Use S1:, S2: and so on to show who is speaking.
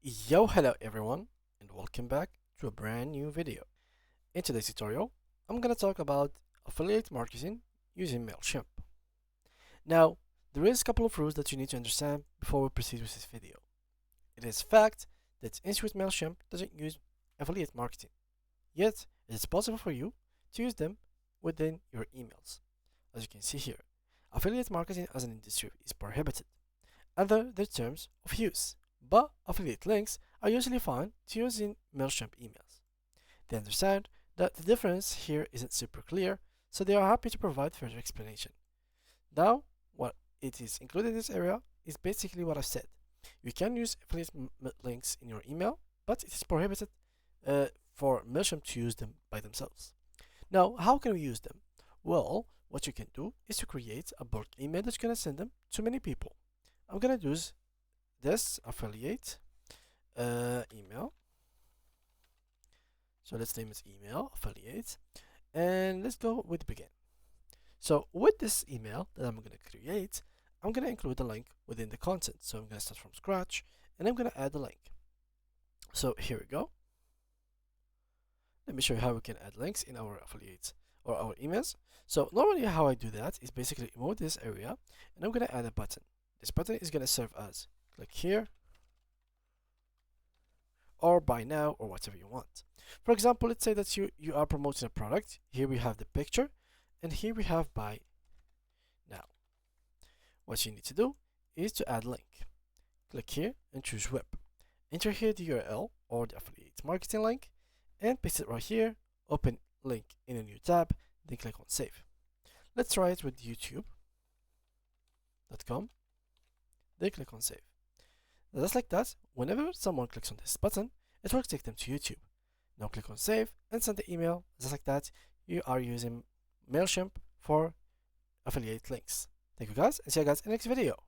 S1: Yo, hello everyone, and welcome back to a brand new video. In today's tutorial, I'm gonna talk about affiliate marketing using Mailchimp. Now, there is a couple of rules that you need to understand before we proceed with this video. It is fact that Intuit Mailchimp doesn't use affiliate marketing, yet it is possible for you to use them within your emails. As you can see here, affiliate marketing as an industry is prohibited under the terms of use, but affiliate links are usually fine to use in Mailchimp emails. They understand that the difference here isn't super clear, so they are happy to provide further explanation. Now, what it is included in this area is basically what I said. You can use affiliate links in your email, but it is prohibited for Mailchimp to use them by themselves. Now, how can we use them? Well, what you can do is to create a bulk email that you're going to send them to many people. I'm going to use this affiliate email. So let's name it email affiliate, and let's go with begin. So with this email that I'm going to create, I'm going to include a link within the content. So I'm going to start from scratch and I'm going to add the link. So here we go. Let me show you how we can add links in our affiliates or our emails. So normally how I do that is basically remove this area and I'm going to add a button. This button is going to serve as click here or buy now or whatever you want. For example, let's say that you are promoting a product. Here we have the picture and here we have buy now. What you need to do is to add link. Click here and choose web. Enter here the URL or the affiliate marketing link and paste it right here. Open link in a new tab, then click on save. Let's try it with youtube.com, then click on save. Now just like that, whenever someone clicks on this button, it will take them to YouTube. Now click on save and send the email. Just like that, you are using Mailchimp for affiliate links. Thank you guys, and see you guys in the next video.